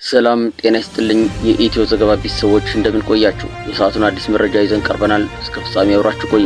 ሰላም ጤና ይስጥልኝ የኢትዮ ዘገባ ቤተሰቦች እንደምን ቆያችሁ? የሰዓቱን አዲስ መረጃ ይዘን ቀርበናል። እስከ ፍጻሜ አብራችሁ ቆዩ።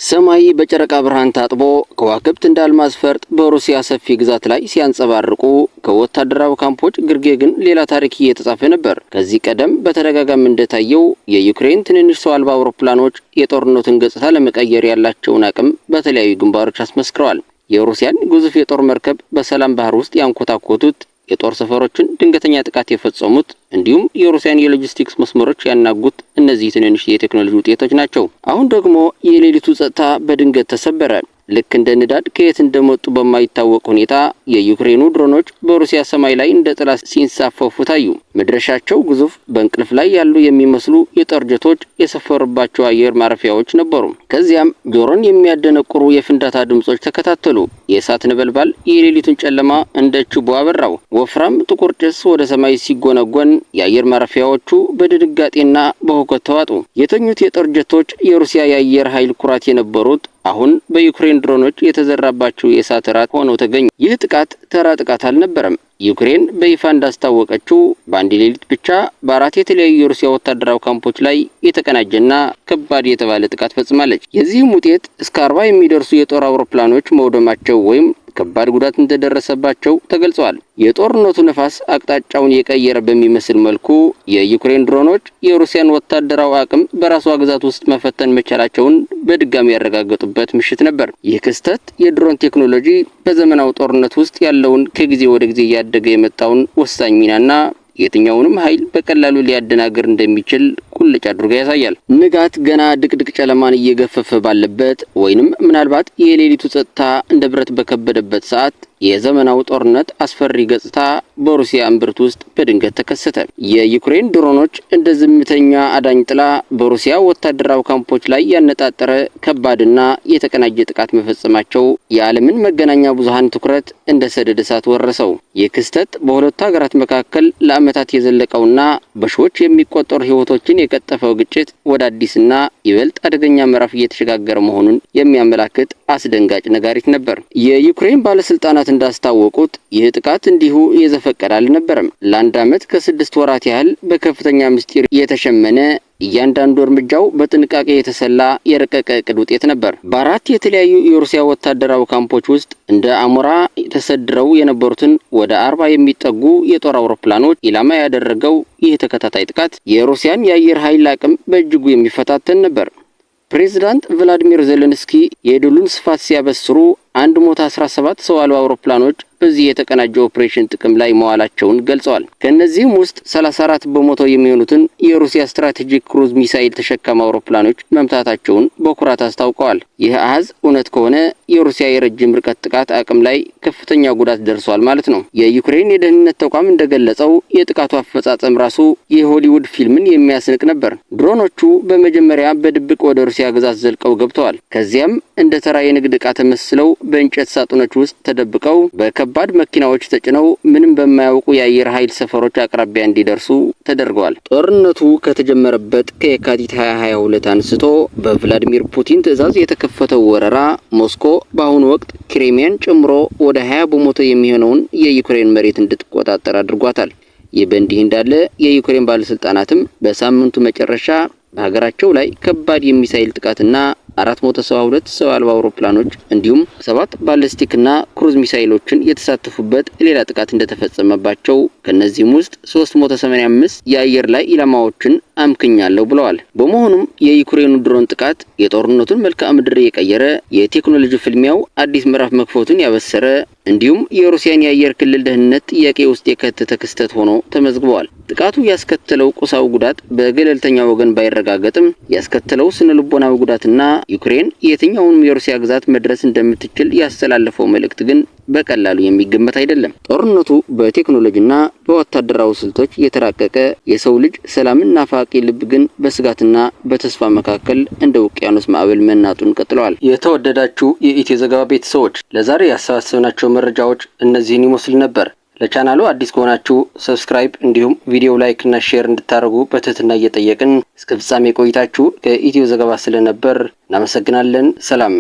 ሰማይ በጨረቃ ብርሃን ታጥቦ ከዋክብት እንደ አልማዝ ፈርጥ በሩሲያ ሰፊ ግዛት ላይ ሲያንጸባርቁ ከወታደራዊ ካምፖች ግርጌ ግን ሌላ ታሪክ እየተጻፈ ነበር። ከዚህ ቀደም በተደጋጋሚ እንደታየው የዩክሬን ትንንሽ ሰው አልባ አውሮፕላኖች የጦርነቱን ገጽታ ለመቀየር ያላቸውን አቅም በተለያዩ ግንባሮች አስመስክረዋል። የሩሲያን ግዙፍ የጦር መርከብ በሰላም ባህር ውስጥ ያንኮታኮቱት፣ የጦር ሰፈሮችን ድንገተኛ ጥቃት የፈጸሙት እንዲሁም የሩሲያን የሎጂስቲክስ መስመሮች ያናጉት እነዚህ ትንንሽ የቴክኖሎጂ ውጤቶች ናቸው። አሁን ደግሞ የሌሊቱ ጸጥታ በድንገት ተሰበረ። ልክ እንደ ንዳድ ከየት እንደመጡ በማይታወቅ ሁኔታ የዩክሬኑ ድሮኖች በሩሲያ ሰማይ ላይ እንደ ጥላ ሲንሳፈፉ ታዩ። መድረሻቸው ግዙፍ በእንቅልፍ ላይ ያሉ የሚመስሉ የጦር ጀቶች የሰፈሩባቸው አየር ማረፊያዎች ነበሩ። ከዚያም ጆሮን የሚያደነቁሩ የፍንዳታ ድምጾች ተከታተሉ። የእሳት ነበልባል የሌሊቱን ጨለማ እንደ ችቦ አበራው። ወፍራም ጥቁር ጭስ ወደ ሰማይ ሲጎነጎን የአየር ማረፊያዎቹ በድንጋጤና በሁከት ተዋጡ። የተኙት የጦር ጀቶች የሩሲያ የአየር ኃይል ኩራት የነበሩት አሁን በዩክሬን ድሮኖች የተዘራባቸው የእሳት ራት ሆነው ተገኙ። ይህ ጥቃት ተራ ጥቃት አልነበረም። ዩክሬን በይፋ እንዳስታወቀችው በአንድ ሌሊት ብቻ በአራት የተለያዩ የሩሲያ ወታደራዊ ካምፖች ላይ የተቀናጀና ከባድ የተባለ ጥቃት ፈጽማለች። የዚህም ውጤት እስከ 40 የሚደርሱ የጦር አውሮፕላኖች መውደማቸው ወይም ከባድ ጉዳት እንደደረሰባቸው ተገልጿል። የጦርነቱ ነፋስ አቅጣጫውን የቀየረ በሚመስል መልኩ የዩክሬን ድሮኖች የሩሲያን ወታደራዊ አቅም በራሷ ግዛት ውስጥ መፈተን መቻላቸውን በድጋሚ ያረጋገጡበት ምሽት ነበር። ይህ ክስተት የድሮን ቴክኖሎጂ በዘመናዊ ጦርነት ውስጥ ያለውን ከጊዜ ወደ ጊዜ እያደገ የመጣውን ወሳኝ ሚናና የትኛውንም ኃይል በቀላሉ ሊያደናግር እንደሚችል ቁልጭ አድርጎ ያሳያል። ንጋት ገና ድቅድቅ ጨለማን እየገፈፈ ባለበት ወይንም ምናልባት የሌሊቱ ጸጥታ እንደ ብረት በከበደበት ሰዓት የዘመናዊ ጦርነት አስፈሪ ገጽታ በሩሲያ እምብርት ውስጥ በድንገት ተከሰተ። የዩክሬን ድሮኖች እንደ ዝምተኛ አዳኝ ጥላ በሩሲያ ወታደራዊ ካምፖች ላይ ያነጣጠረ ከባድና የተቀናጀ ጥቃት መፈጸማቸው የዓለምን መገናኛ ብዙሃን ትኩረት እንደ ሰደድ እሳት ወረሰው። ይህ ክስተት በሁለቱ ሀገራት መካከል ለዓመታት የዘለቀውና በሺዎች የሚቆጠሩ ሕይወቶችን የቀጠፈው ግጭት ወደ አዲስና ይበልጥ አደገኛ ምዕራፍ እየተሸጋገረ መሆኑን የሚያመላክት አስደንጋጭ ነጋሪት ነበር። የዩክሬን ባለስልጣናት እንዳስታወቁት ይህ ጥቃት እንዲሁ የዘፈቀደ አልነበረም። ለአንድ ዓመት ከ6 ወራት ያህል በከፍተኛ ምስጢር የተሸመነ እያንዳንዱ እርምጃው በጥንቃቄ የተሰላ የረቀቀ እቅድ ውጤት ነበር። በአራት የተለያዩ የሩሲያ ወታደራዊ ካምፖች ውስጥ እንደ አሞራ ተሰድረው የነበሩትን ወደ 40 የሚጠጉ የጦር አውሮፕላኖች ኢላማ ያደረገው ይህ ተከታታይ ጥቃት የሩሲያን የአየር ኃይል አቅም በእጅጉ የሚፈታተን ነበር። ፕሬዝዳንት ቭላዲሚር ዜሌንስኪ የድሉን ስፋት ሲያበስሩ 117 ሰው አልባ አውሮፕላኖች በዚህ የተቀናጀ ኦፕሬሽን ጥቅም ላይ መዋላቸውን ገልጸዋል። ከነዚህም ውስጥ 34 በመቶ የሚሆኑትን የሩሲያ ስትራቴጂክ ክሩዝ ሚሳኤል ተሸካሚ አውሮፕላኖች መምታታቸውን በኩራት አስታውቀዋል። ይህ አሃዝ እውነት ከሆነ የሩሲያ የረጅም ርቀት ጥቃት አቅም ላይ ከፍተኛ ጉዳት ደርሷል ማለት ነው። የዩክሬን የደህንነት ተቋም እንደገለጸው የጥቃቱ አፈጻጸም ራሱ የሆሊውድ ፊልምን የሚያስንቅ ነበር። ድሮኖቹ በመጀመሪያ በድብቅ ወደ ሩሲያ ግዛት ዘልቀው ገብተዋል። ከዚያም እንደ ተራ የንግድ ዕቃ ተመስለው በእንጨት ሳጥኖች ውስጥ ተደብቀው በከባድ መኪናዎች ተጭነው ምንም በማያውቁ የአየር ኃይል ሰፈሮች አቅራቢያ እንዲደርሱ ተደርገዋል። ጦርነቱ ከተጀመረበት ከየካቲት 2022 አንስቶ በቭላዲሚር ፑቲን ትዕዛዝ የተከፈተው ወረራ ሞስኮ በአሁኑ ወቅት ክሪሚያን ጨምሮ ወደ 20 በመቶ የሚሆነውን የዩክሬን መሬት እንድትቆጣጠር አድርጓታል። ይህ በእንዲህ እንዳለ የዩክሬን ባለስልጣናትም በሳምንቱ መጨረሻ በሀገራቸው ላይ ከባድ የሚሳኤል ጥቃትና 472 ሰው አልባ አውሮፕላኖች እንዲሁም 7 ባሊስቲክና ክሩዝ ሚሳኤሎችን የተሳተፉበት ሌላ ጥቃት እንደተፈጸመባቸው ከነዚህም ውስጥ 385 የአየር ላይ ኢላማዎችን አምክኛለሁ ብለዋል። በመሆኑም የዩክሬኑ ድሮን ጥቃት የጦርነቱን መልክዓ ምድር የቀየረ፣ የቴክኖሎጂ ፍልሚያው አዲስ ምዕራፍ መክፈቱን ያበሰረ እንዲሁም የሩሲያን የአየር ክልል ደህንነት ጥያቄ ውስጥ የከተተ ክስተት ሆኖ ተመዝግቧል። ጥቃቱ ያስከተለው ቁሳዊ ጉዳት በገለልተኛ ወገን ባይረጋገጥም ያስከተለው ስነ ልቦናዊ ጉዳትና ዩክሬን የትኛውንም የሩሲያ ግዛት መድረስ እንደምትችል ያስተላለፈው መልእክት ግን በቀላሉ የሚገመት አይደለም። ጦርነቱ በቴክኖሎጂና በወታደራዊ ስልቶች የተራቀቀ የሰው ልጅ ሰላምን ናፋቂ ልብ ግን በስጋትና በተስፋ መካከል እንደ ውቅያኖስ ማዕበል መናጡን ቀጥለዋል። የተወደዳችሁ የኢትዮ ዘገባ ቤተሰቦች ለዛሬ ያሰባሰብናቸው መረጃዎች እነዚህን ይመስል ነበር። ለቻናሉ አዲስ ከሆናችሁ ሰብስክራይብ እንዲሁም ቪዲዮ ላይክ እና ሼር እንድታደርጉ በትህትና እየጠየቅን እስከ ፍጻሜ ቆይታችሁ ከኢትዮ ዘገባ ስለነበር እናመሰግናለን። ሰላም።